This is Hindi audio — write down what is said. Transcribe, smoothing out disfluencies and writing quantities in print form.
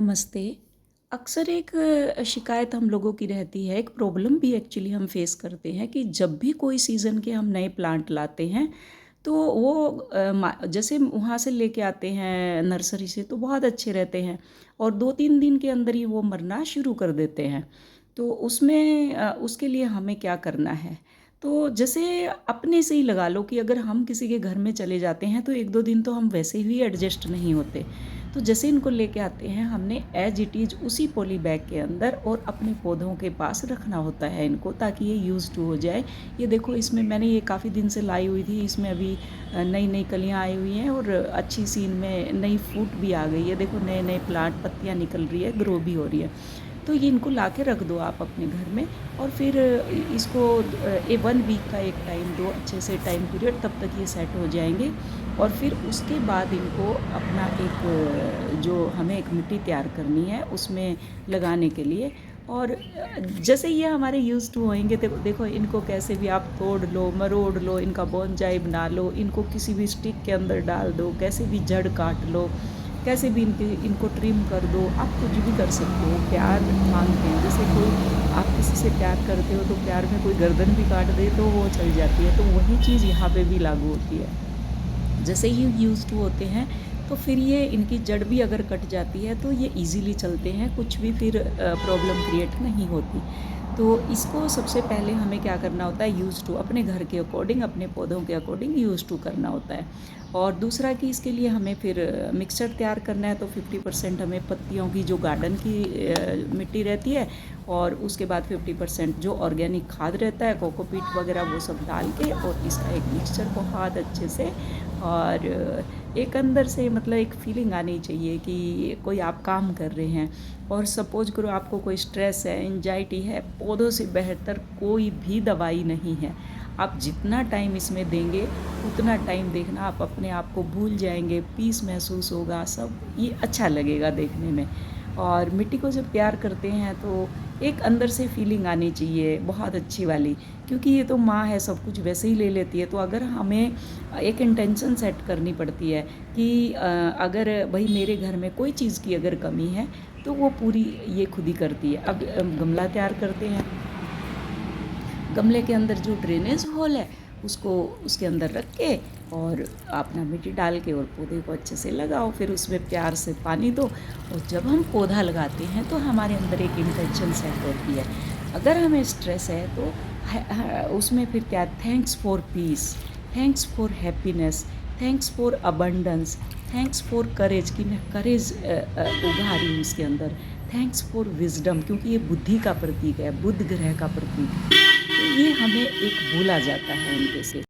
नमस्ते। अक्सर एक शिकायत हम लोगों की रहती है, एक प्रॉब्लम भी एक्चुअली हम फेस करते हैं कि जब भी कोई सीज़न के हम नए प्लांट लाते हैं, तो वो जैसे वहाँ से लेके आते हैं नर्सरी से तो बहुत अच्छे रहते हैं और 2-3 दिन के अंदर ही वो मरना शुरू कर देते हैं। तो उसके लिए हमें क्या करना है? तो जैसे अपने से ही लगा लो कि अगर हम किसी के घर में चले जाते हैं, तो 1-2 दिन तो हम वैसे ही एडजस्ट नहीं होते। तो जैसे इनको लेके आते हैं, हमने एज इट इज़ उसी पॉली बैग के अंदर और अपने पौधों के पास रखना होता है इनको, ताकि ये यूज़ टू हो जाए। ये देखो, इसमें मैंने ये काफ़ी दिन से लाई हुई थी, इसमें अभी नई नई कलियाँ आई हुई हैं और अच्छी सी इनमें नई फूट भी आ गई है। देखो, नए नए प्लांट, पत्तियाँ निकल रही है, ग्रो भी हो रही है। तो ये इनको ला के रख दो आप अपने घर में और फिर इसको 1 वीक का एक टाइम दो, अच्छे से टाइम पीरियड, तब तक ये सेट हो जाएंगे। और फिर उसके बाद इनको अपना जो हमें एक मिट्टी तैयार करनी है उसमें लगाने के लिए। और जैसे ये हमारे यूज़ टू होएंगे, देखो देखो इनको कैसे भी आप तोड़ लो, मरोड़ लो, इनका बोनजाई बना लो, इनको किसी भी स्टिक के अंदर डाल दो, कैसे भी जड़ काट लो, कैसे भी इनको ट्रिम कर दो, आप कुछ भी कर सकते हो। प्यार मांगते हैं, जैसे कोई आप किसी से प्यार करते हो तो प्यार में कोई गर्दन भी काट दे तो वो चल जाती है, तो वही चीज़ यहाँ पे भी लागू होती है। जैसे ये यूज़ टू होते हैं, तो फिर ये इनकी जड़ भी अगर कट जाती है तो ये इजीली चलते हैं, कुछ भी फिर प्रॉब्लम क्रिएट नहीं होती। तो इसको सबसे पहले हमें क्या करना होता है, यूज़ टू अपने घर के अकॉर्डिंग, अपने पौधों के अकॉर्डिंग यूज़ टू करना होता है। और दूसरा कि इसके लिए हमें फिर मिक्सचर तैयार करना है, तो 50% हमें पत्तियों की जो गार्डन की मिट्टी रहती है, और उसके बाद 50% जो ऑर्गेनिक खाद रहता है, कोकोपीट वगैरह, वो सब डाल के और इसका एक मिक्सचर बहुत अच्छे से, और एक अंदर से मतलब एक फीलिंग आनी चाहिए कि कोई आप काम कर रहे हैं। और सपोज करो आपको कोई स्ट्रेस है, एंजाइटी है, पौधों से बेहतर कोई भी दवाई नहीं है। आप जितना टाइम इसमें देंगे, उतना टाइम देखना आप अपने आप को भूल जाएंगे, पीस महसूस होगा, सब ये अच्छा लगेगा देखने में। और मिट्टी को जब प्यार करते हैं तो एक अंदर से फीलिंग आनी चाहिए बहुत अच्छी वाली, क्योंकि ये तो माँ है, सब कुछ वैसे ही ले लेती है। तो अगर हमें एक इंटेंशन सेट करनी पड़ती है कि अगर भाई मेरे घर में कोई चीज़ की अगर कमी है, तो वो पूरी ये खुद ही करती है। अब गमला तैयार करते हैं, गमले के अंदर जो ड्रेनेज होल है उसको उसके अंदर रख के और अपना मिट्टी डाल के और पौधे को अच्छे से लगाओ, फिर उसमें प्यार से पानी दो। और जब हम पौधा लगाते हैं तो हमारे अंदर एक इंटेंशन सेट होती है। अगर हमें स्ट्रेस है तो उसमें फिर क्या, thanks for peace, thanks for happiness, thanks for abundance, thanks for courage, कि मैं करेज उगा रही हूँ इसके अंदर, थैंक्स फॉर विजडम, क्योंकि ये बुद्धि का प्रतीक है, बुध ग्रह का प्रतीक। तो ये हमें एक बोला जाता है उनके से।